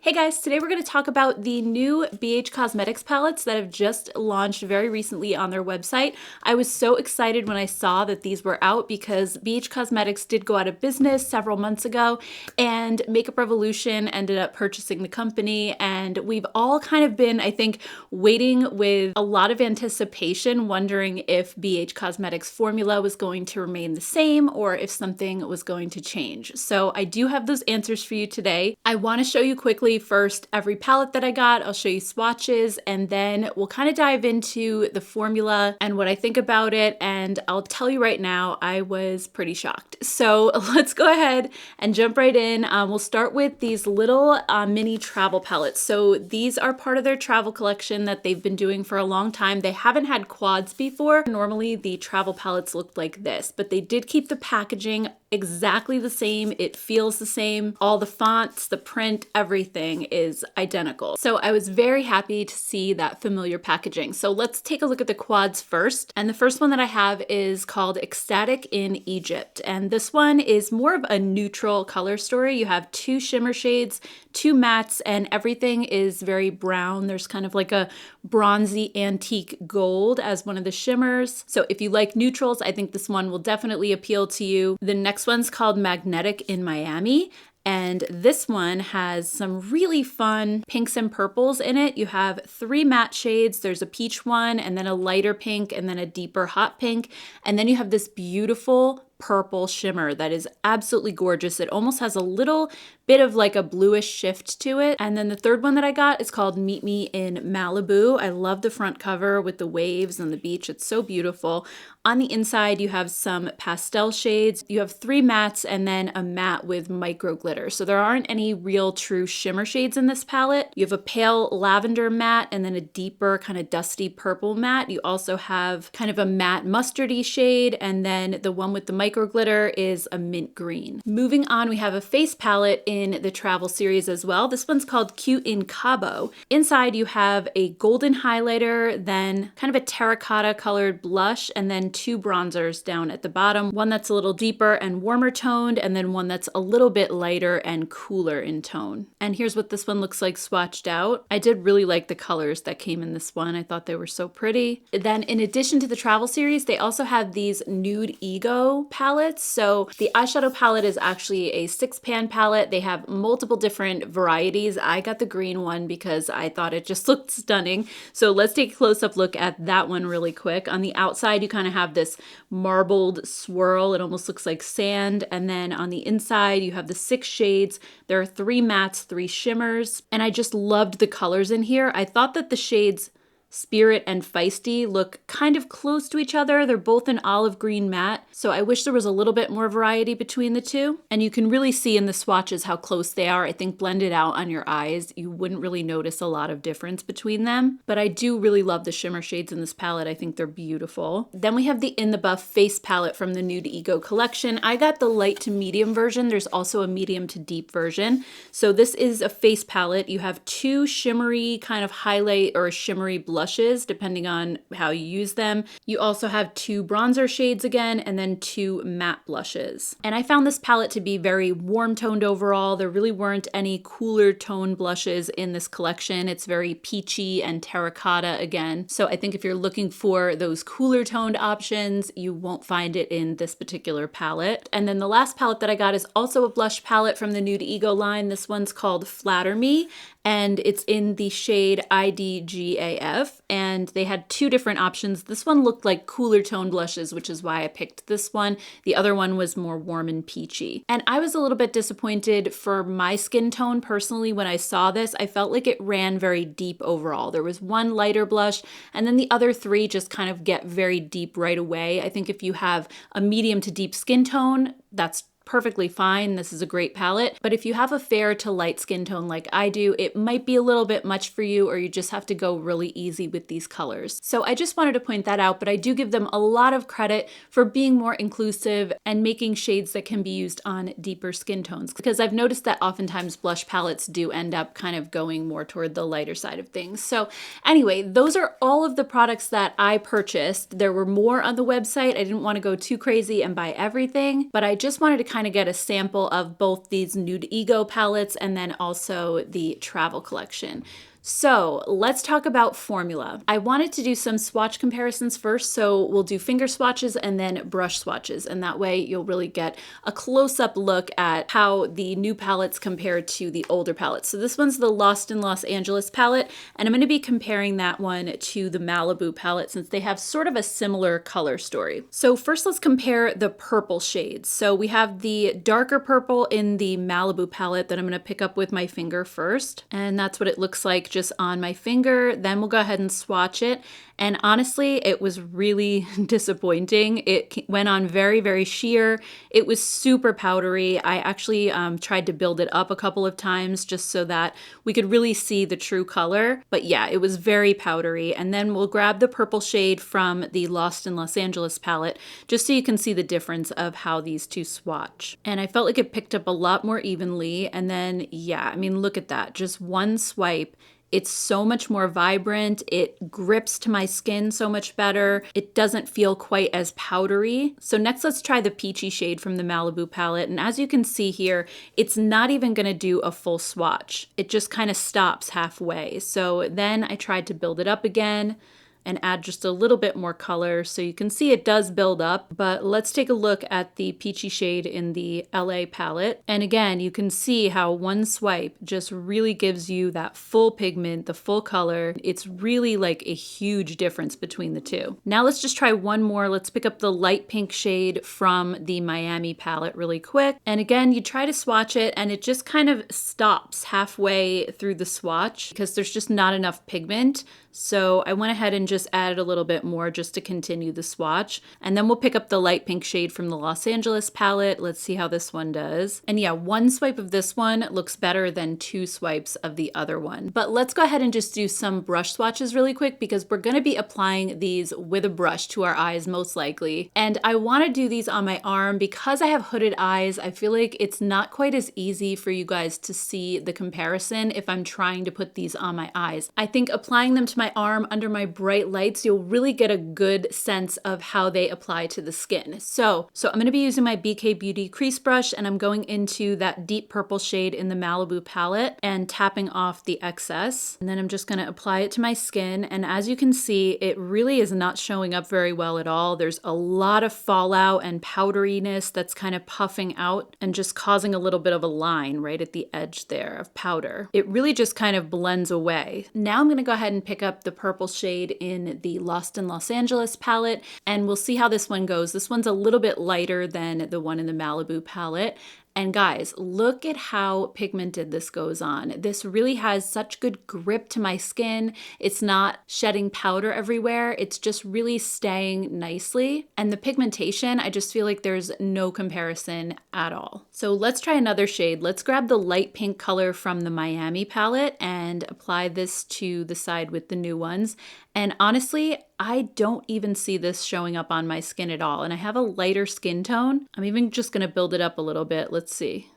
Hey guys, today we're going to talk about the new BH Cosmetics palettes that have just launched very recently on their website. I was so excited when I saw that these were out because BH Cosmetics did go out of business several months ago and Makeup Revolution ended up purchasing the company, and we've all kind of been, I think, waiting with a lot of anticipation, wondering if BH Cosmetics formula was going to remain the same or if something was going to change. So I do have those answers for you today. I want to show you quickly first every palette that I got. I'll show you swatches, and then we'll kind of dive into the formula and what I think about it. And I'll tell you right now, I was pretty shocked. So let's go ahead and jump right in. We'll start with these little mini travel palettes. So these are part of their travel collection that they've been doing for a long time. They haven't had quads before. Normally the travel palettes looked like this, but they did keep the packaging exactly the same. It feels the same. All the fonts, the print, everything is identical. So I was very happy to see that familiar packaging. So let's take a look at the quads first. And the first one that I have is called Ecstatic in Egypt. And this one is more of a neutral color story. You have two shimmer shades, two mattes, and everything is very brown. There's kind of like a bronzy antique gold as one of the shimmers. So if you like neutrals, I think this one will definitely appeal to you. The next one's called Magnetic in Miami. And this one has some really fun pinks and purples in it. You have three matte shades. There's a peach one, and then a lighter pink, and then a deeper hot pink. And then you have this beautiful purple shimmer that is absolutely gorgeous. It almost has a little bit of like a bluish shift to it. And then the third one that I got is called Meet Me in Malibu. I love the front cover with the waves and the beach. It's so beautiful. On the inside, you have some pastel shades. You have three mattes and then a matte with micro glitter. So there aren't any real true shimmer shades in this palette. You have a pale lavender matte and then a deeper kind of dusty purple matte. You also have kind of a matte mustardy shade, and then the one with the micro glitter is a mint green. Moving on, we have a face palette in the travel series as well. This one's called Cute in Cabo. Inside you have a golden highlighter, then kind of a terracotta colored blush, and then two bronzers down at the bottom. One that's a little deeper and warmer toned, and then one that's a little bit lighter and cooler in tone. And here's what this one looks like swatched out. I did really like the colors that came in this one. I thought they were so pretty. Then in addition to the travel series, they also have these Nude Ego palettes. So the eyeshadow palette is actually a 6-pan palette. They have multiple different varieties. I got the green one because I thought it just looked stunning. So let's take a close-up look at that one really quick. On the outside, you kind of have this marbled swirl. It almost looks like sand. And then on the inside, you have the 6 shades. There are 3 mattes, 3 shimmers. And I just loved the colors in here. I thought that the shades Spirit and Feisty look kind of close to each other. They're both an olive green matte, so I wish there was a little bit more variety between the two. And you can really see in the swatches how close they are. I think blended out on your eyes, you wouldn't really notice a lot of difference between them. But I do really love the shimmer shades in this palette. I think they're beautiful. Then we have the In the Buff face palette from the Nude Ego collection. I got the light to medium version. There's also a medium to deep version. So this is a face palette. You have 2 shimmery kind of highlight or shimmery blushes, depending on how you use them. You also have 2 bronzer shades again, and then 2 matte blushes. And I found this palette to be very warm toned overall. There really weren't any cooler tone blushes in this collection. It's very peachy and terracotta again. So I think if you're looking for those cooler toned options, you won't find it in this particular palette. And then the last palette that I got is also a blush palette from the Nude Ego line. This one's called Flatter Me, and it's in the shade IDGAF, and they had 2 different options. This one looked like cooler tone blushes, which is why I picked this one. The other one was more warm and peachy. And I was a little bit disappointed for my skin tone personally when I saw this. I felt like it ran very deep overall. There was 1 lighter blush, and then the other 3 just kind of get very deep right away. I think if you have a medium to deep skin tone, that's perfectly fine. This is a great palette. But if you have a fair to light skin tone like I do, it might be a little bit much for you, or you just have to go really easy with these colors. So I just wanted to point that out, but I do give them a lot of credit for being more inclusive and making shades that can be used on deeper skin tones, because I've noticed that oftentimes blush palettes do end up kind of going more toward the lighter side of things. So anyway, those are all of the products that I purchased. There were more on the website. I didn't want to go too crazy and buy everything, but I just wanted to kind kind of get a sample of both these Nude Ego palettes and then also the travel collection. So let's talk about formula. I wanted to do some swatch comparisons first, so we'll do finger swatches and then brush swatches, and that way you'll really get a close-up look at how the new palettes compare to the older palettes. So this one's the Lost in Los Angeles palette, and I'm going to be comparing that one to the Malibu palette since they have sort of a similar color story. So first let's compare the purple shades. So we have the darker purple in the Malibu palette that I'm going to pick up with my finger first, and that's what it looks like just on my finger. Then we'll go ahead and swatch it. And honestly, it was really disappointing. It went on very, very sheer. It was super powdery. I actually tried to build it up a couple of times just so that we could really see the true color. But yeah, it was very powdery. And then we'll grab the purple shade from the Lost in Los Angeles palette, just so you can see the difference of how these two swatch. And I felt like it picked up a lot more evenly. And then, yeah, I mean, look at that. Just one swipe. It's so much more vibrant. It grips to my skin so much better. It doesn't feel quite as powdery. So next, let's try the peachy shade from the Malibu palette. And as you can see here, it's not even gonna do a full swatch. It just kind of stops halfway. So then I tried to build it up again and add just a little bit more color. So you can see it does build up, but let's take a look at the peachy shade in the LA palette. And again, you can see how one swipe just really gives you that full pigment, the full color. It's really like a huge difference between the two. Now let's just try one more. Let's pick up the light pink shade from the Miami palette really quick. And again, you try to swatch it and it just kind of stops halfway through the swatch because there's just not enough pigment. So I went ahead and just added a little bit more just to continue the swatch. And then we'll pick up the light pink shade from the Los Angeles palette. Let's see how this one does. And yeah, one swipe of this one looks better than two swipes of the other one. But let's go ahead and just do some brush swatches really quick because we're going to be applying these with a brush to our eyes most likely. And I want to do these on my arm because I have hooded eyes. I feel like it's not quite as easy for you guys to see the comparison if I'm trying to put these on my eyes. I think applying them to my arm under my bright lights, you'll really get a good sense of how they apply to the skin. So I'm going to be using my BK Beauty crease brush and I'm going into that deep purple shade in the Malibu palette and tapping off the excess. And then I'm just going to apply it to my skin. And as you can see, it really is not showing up very well at all. There's a lot of fallout and powderiness that's kind of puffing out and just causing a little bit of a line right at the edge there of powder. It really just kind of blends away. Now I'm going to go ahead and pick up the purple shade in the Lost in Los Angeles palette, and we'll see how this one goes. This one's a little bit lighter than the one in the Malibu palette. And guys, look at how pigmented this goes on. This really has such good grip to my skin. It's not shedding powder everywhere. It's just really staying nicely. And the pigmentation, I just feel like there's no comparison at all. So let's try another shade. Let's grab the light pink color from the Miami palette and apply this to the side with the new ones. And honestly, I don't even see this showing up on my skin at all. And I have a lighter skin tone. I'm even just gonna build it up a little bit. Let's see.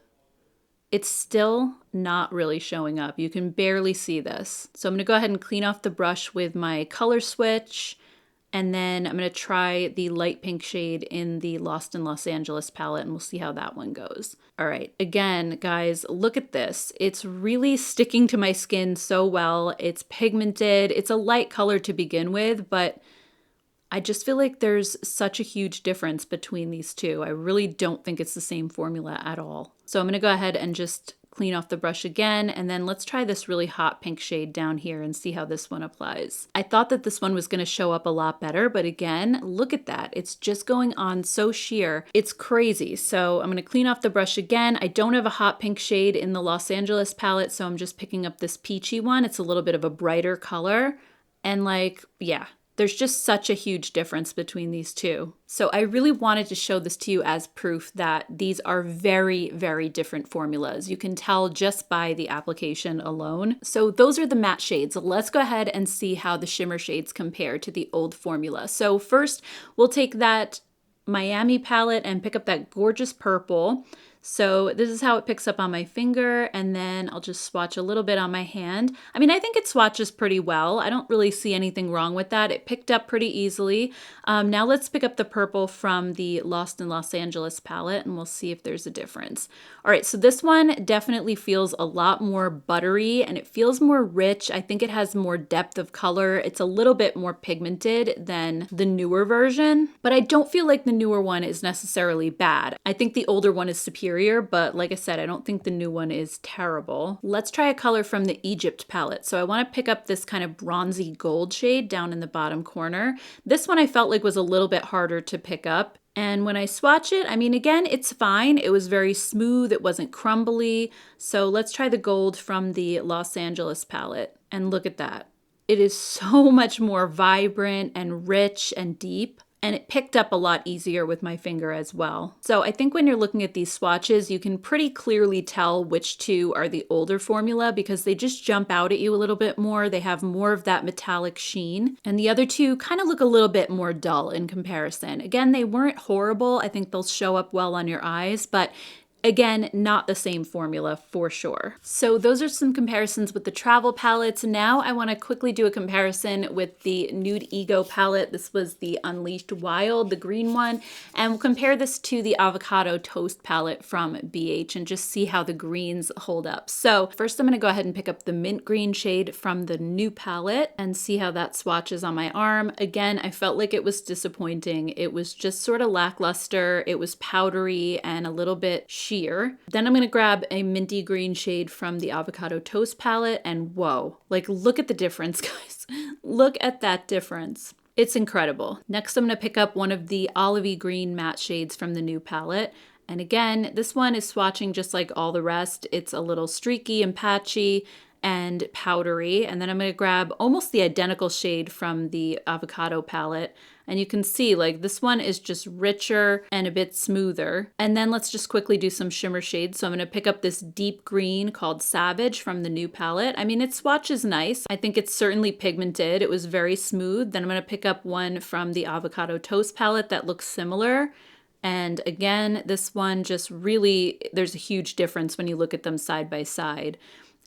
It's still not really showing up. You can barely see this. So I'm gonna go ahead and clean off the brush with my color switch. And then I'm gonna try the light pink shade in the Lost in Los Angeles palette and we'll see how that one goes. All right, again, guys, look at this. It's really sticking to my skin so well. It's pigmented. It's a light color to begin with, but I just feel like there's such a huge difference between these two. I really don't think it's the same formula at all. So I'm gonna go ahead and just clean off the brush again, and then let's try this really hot pink shade down here and see how this one applies. I thought that this one was gonna show up a lot better, but again, look at that. It's just going on so sheer. It's crazy. So I'm gonna clean off the brush again. I don't have a hot pink shade in the Los Angeles palette, so I'm just picking up this peachy one. It's a little bit of a brighter color, and like, yeah, there's just such a huge difference between these two. So I really wanted to show this to you as proof that these are very, very different formulas. You can tell just by the application alone. So those are the matte shades. Let's go ahead and see how the shimmer shades compare to the old formula. So first, we'll take that Miami palette and pick up that gorgeous purple. So this is how it picks up on my finger, and then I'll just swatch a little bit on my hand. I mean, I think it swatches pretty well. I don't really see anything wrong with that. It picked up pretty easily. Now let's pick up the purple from the Lost in Los Angeles palette, and we'll see if there's a difference. All right, so this one definitely feels a lot more buttery, and it feels more rich. I think it has more depth of color. It's a little bit more pigmented than the newer version, but I don't feel like the newer one is necessarily bad. I think the older one is superior, but like I said, I don't think the new one is terrible. Let's try a color from the Egypt palette. So I want to pick up this kind of bronzy gold shade down in the bottom corner. This one I felt like was a little bit harder to pick up. And when I swatch it, I mean, again, it's fine. It was very smooth. It wasn't crumbly. So let's try the gold from the Los Angeles palette. And look at that. It is so much more vibrant and rich and deep. And it picked up a lot easier with my finger as well. So I think when you're looking at these swatches, you can pretty clearly tell which two are the older formula because they just jump out at you a little bit more. They have more of that metallic sheen. And the other two kind of look a little bit more dull in comparison. Again, they weren't horrible. I think they'll show up well on your eyes, but again, not the same formula for sure. So those are some comparisons with the travel palettes. Now I want to quickly do a comparison with the Nude Ego palette. This was the Unleashed Wild, the green one, and we'll compare this to the Avocado Toast palette from BH and just see how the greens hold up. So first I'm going to go ahead and pick up the mint green shade from the new palette and see how that swatches on my arm. Again, I felt like it was disappointing. It was just sort of lackluster. It was powdery and a little bit sheer. Then I'm going to grab a minty green shade from the Avocado Toast palette, and whoa, like look at the difference, guys. Look at that difference. It's incredible. Next, I'm going to pick up one of the olivey green matte shades from the new palette. And again, this one is swatching just like all the rest. It's a little streaky and patchy and powdery. And then I'm going to grab almost the identical shade from the Avocado palette. And you can see like this one is just richer and a bit smoother. And then let's just quickly do some shimmer shades. So I'm going to pick up this deep green called Savage from the new palette. I mean, its swatch is nice. I think it's certainly pigmented. It was very smooth. Then I'm going to pick up one from the Avocado Toast palette that looks similar. And again, this one just really, there's a huge difference when you look at them side by side.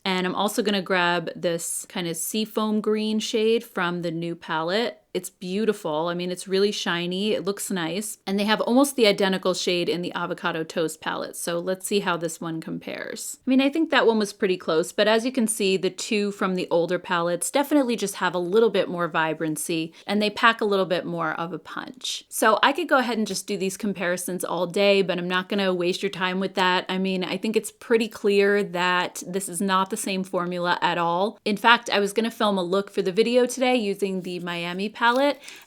And I'm also going to grab this kind of seafoam green shade from the new palette. It's beautiful. I mean, it's really shiny. It looks nice. And they have almost the identical shade in the Avocado Toast palette. So let's see how this one compares. I mean, I think that one was pretty close, but as you can see, the two from the older palettes definitely just have a little bit more vibrancy and they pack a little bit more of a punch. So I could go ahead and just do these comparisons all day, but I'm not going to waste your time with that. I mean, I think it's pretty clear that this is not the same formula at all. In fact, I was going to film a look for the video today using the Miami palette,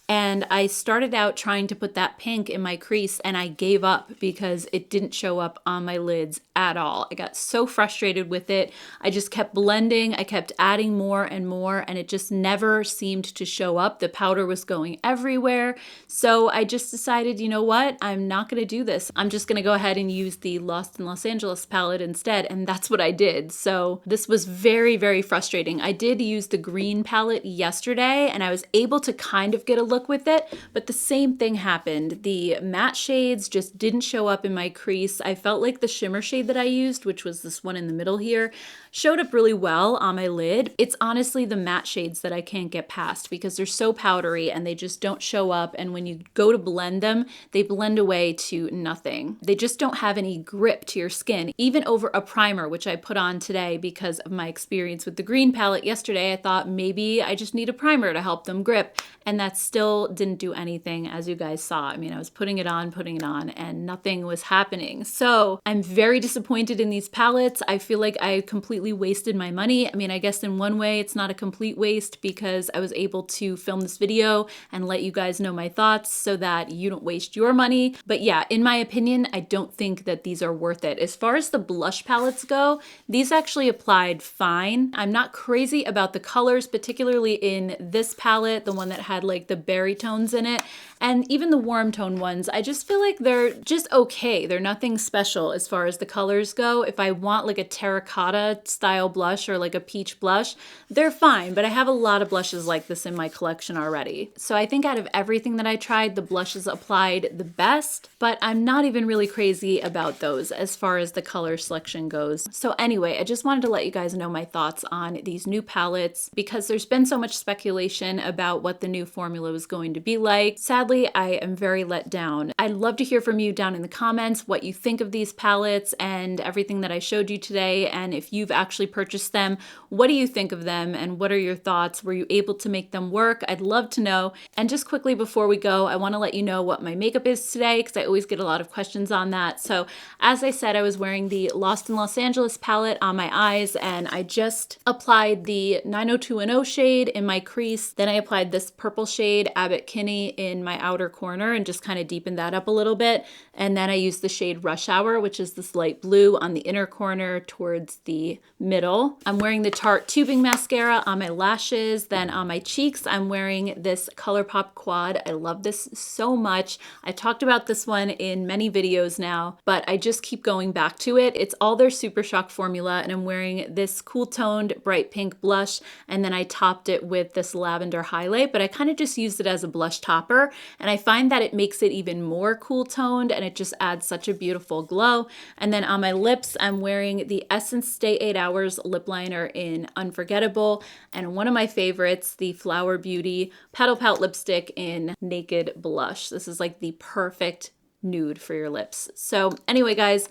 and I started out trying to put that pink in my crease and I gave up because it didn't show up on my lids at all. I got so frustrated with it. I just kept blending. I kept adding more and more and it just never seemed to show up. The powder was going everywhere. So I just decided, you know what? I'm not going to do this. I'm just going to go ahead and use the Lost in Los Angeles palette instead. And that's what I did. So this was very, very frustrating. I did use the green palette yesterday and I was able to kind of get a look with it, but the same thing happened. The matte shades just didn't show up in my crease. I felt like the shimmer shade that I used, which was this one in the middle here, showed up really well on my lid. It's honestly the matte shades that I can't get past because they're so powdery and they just don't show up. And when you go to blend them, they blend away to nothing. They just don't have any grip to your skin, even over a primer, which I put on today because of my experience with the green palette yesterday. I thought maybe I just need a primer to help them grip. And that still didn't do anything, as you guys saw. I mean, I was putting it on, and nothing was happening. So I'm very disappointed in these palettes. I feel like I completely wasted my money. I mean, I guess in one way it's not a complete waste because I was able to film this video and let you guys know my thoughts so that you don't waste your money. But yeah, in my opinion, I don't think that these are worth it. As far as the blush palettes go, these actually applied fine. I'm not crazy about the colors, particularly in this palette, the one that that had like the berry tones in it. And even the warm tone ones, I just feel like they're just okay. They're nothing special as far as the colors go. If I want like a terracotta style blush or like a peach blush, they're fine, but I have a lot of blushes like this in my collection already. So I think out of everything that I tried, the blushes applied the best, but I'm not even really crazy about those as far as the color selection goes. So anyway, I just wanted to let you guys know my thoughts on these new palettes because there's been so much speculation about what the new formula was going to be like. Sadly, I am very let down. I'd love to hear from you down in the comments what you think of these palettes and everything that I showed you today, and if you've actually purchased them, what do you think of them and what are your thoughts? Were you able to make them work? I'd love to know. And just quickly before we go, I want to let you know what my makeup is today because I always get a lot of questions on that. So as I said, I was wearing the Lost in Los Angeles palette on my eyes, and I just applied the 90210 shade in my crease. Then I applied this purple shade, Abbott Kinney, in my outer corner and just kind of deepened that up a little bit. And then I used the shade Rush Hour, which is this light blue, on the inner corner towards the middle. I'm wearing the Tarte tubing mascara on my lashes. Then on my cheeks, I'm wearing this ColourPop Quad. I love this so much. I talked about this one in many videos now, but I just keep going back to it. It's all their Super Shock formula, and I'm wearing this cool toned bright pink blush, and then I topped it with this lavender highlight, but I kind of just used it as a blush topper, and I find that it makes it even more cool toned, and it just adds such a beautiful glow. And then on my lips, I'm wearing the Essence Stay 8 Hours lip liner in Unforgettable, and one of my favorites, the Flower Beauty Petal Pout lipstick in Naked Blush. This is like the perfect nude for your lips. So anyway, guys,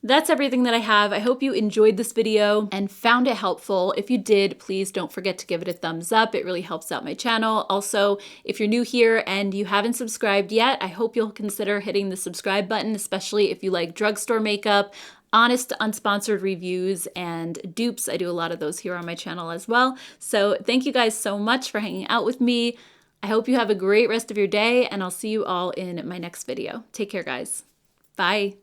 that's everything that I have. I hope you enjoyed this video and found it helpful. If you did, please don't forget to give it a thumbs up. It really helps out my channel. Also, if you're new here and you haven't subscribed yet, I hope you'll consider hitting the subscribe button, especially if you like drugstore makeup, honest, unsponsored reviews, and dupes. I do a lot of those here on my channel as well. So thank you guys so much for hanging out with me. I hope you have a great rest of your day, and I'll see you all in my next video. Take care, guys. Bye.